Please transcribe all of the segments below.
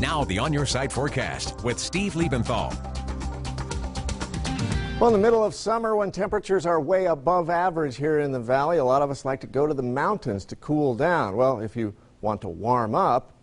Now the On Your Side forecast with Steve Liebenthal. Well, in the middle of summer, when temperatures are way above average here in the valley, a lot of us like to go to the mountains to cool down. Well, if you want to warm up,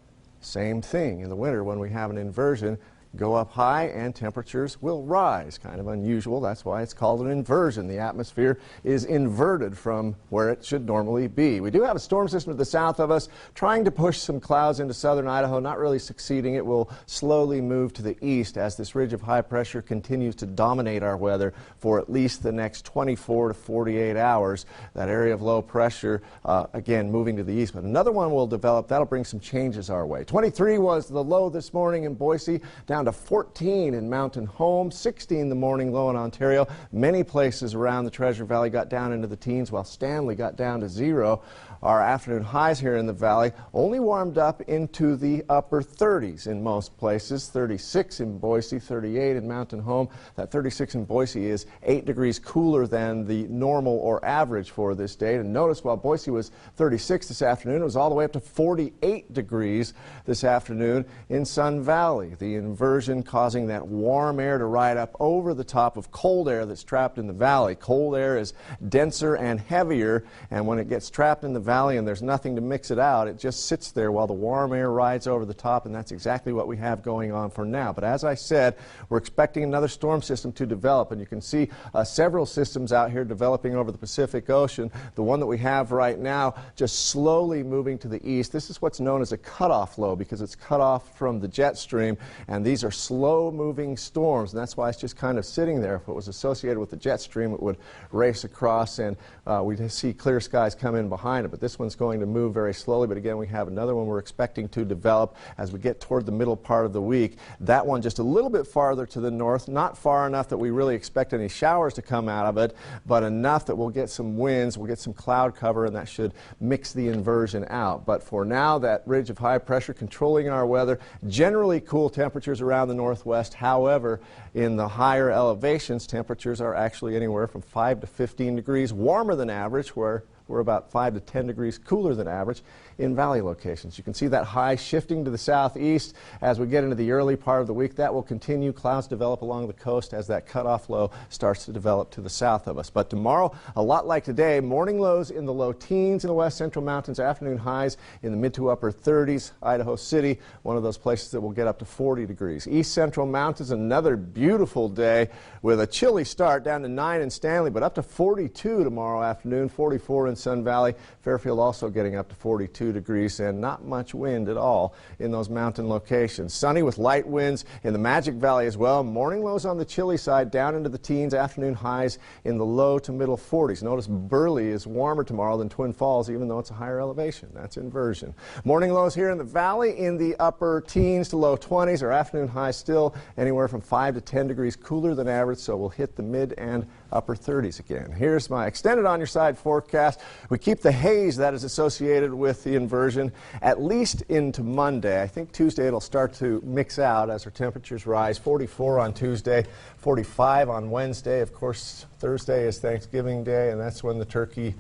same thing. In the winter, when we have an inversion, go up high and temperatures will rise. Kind of unusual. That's why it's called an inversion. The atmosphere is inverted from where it should normally be. We do have a storm system to the south of us trying to push some clouds into southern Idaho, not really succeeding. It will slowly move to the east as this ridge of high pressure continues to dominate our weather for at least the next 24 to 48 hours. That area of low pressure, again, moving to the east. But another one will develop. That'll bring some changes our way. 23 was the low this morning in Boise, down to 14 in Mountain Home, 16 the morning low in Ontario. Many places around the Treasure Valley got down into the teens, while Stanley got down to 0. Our afternoon highs here in the valley only warmed up into the upper 30s in most places. 36 in Boise, 38 in Mountain Home. That 36 in Boise is 8 degrees cooler than the normal or average for this date. And notice while Boise was 36 this afternoon, it was all the way up to 48 degrees this afternoon in Sun Valley. The inversion causing that warm air to ride up over the top of cold air that's trapped in the valley. Cold air is denser and heavier, and when it gets trapped in the valley and there's nothing to mix it out, it just sits there while the warm air rides over the top, and that's exactly what we have going on for now. But as I said, we're expecting another storm system to develop, and you can see several systems out here developing over the Pacific Ocean. The one that we have right now just slowly moving to the east. This is what's known as a cutoff low because it's cut off from the jet stream, and these are slow-moving storms, and that's why it's just kind of sitting there. If it was associated with the jet stream, it would race across, and we'd see clear skies come in behind it. But this one's going to move very slowly. But again, we have another one we're expecting to develop as we get toward the middle part of the week. That one just a little bit farther to the north, not far enough that we really expect any showers to come out of it, but enough that we'll get some winds, we'll get some cloud cover, and that should mix the inversion out. But for now, that ridge of high pressure controlling our weather, generally cool temperatures around the northwest. However, in the higher elevations, temperatures are actually anywhere from 5 to 15 degrees warmer than average, where we're about 5 to 10 degrees cooler than average in valley locations. You can see that high shifting to the southeast as we get into the early part of the week. That will continue. Clouds develop along the coast as that cutoff low starts to develop to the south of us. But tomorrow, a lot like today, morning lows in the low teens in the west central mountains, afternoon highs in the mid to upper 30s. Idaho City, one of those places that will get up to 40 degrees. East central mountains, another beautiful day with a chilly start down to 9 in Stanley, but up to 42 tomorrow afternoon, 44 in Sun Valley. Fairfield also getting up to 42 degrees, and not much wind at all in those mountain locations. Sunny with light winds in the Magic Valley as well. Morning lows on the chilly side down into the teens, afternoon highs in the low to middle 40s. Notice Burley is warmer tomorrow than Twin Falls, even though it's a higher elevation. That's inversion. Morning lows here in the valley in the upper teens to low 20s. Our afternoon highs still anywhere from 5 to 10 degrees cooler than average, so we'll hit the mid and upper 30s again. Here's my extended on your side forecast. We keep the haze that is associated with the inversion at least into Monday. I think Tuesday it'll start to mix out as our temperatures rise. 44 on Tuesday, 45 on Wednesday. Of course, Thursday is Thanksgiving Day, and that's when the turkey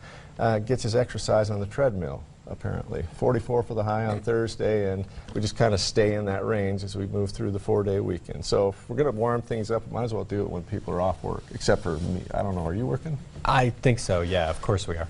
gets his exercise on the treadmill, apparently. 44 for the high on Thursday, and we just kind of stay in that range as we move through the 4-day weekend. So if we're going to warm things up, might as well do it when people are off work, except for me. I don't know, are you working? I think so, yeah, of course we are.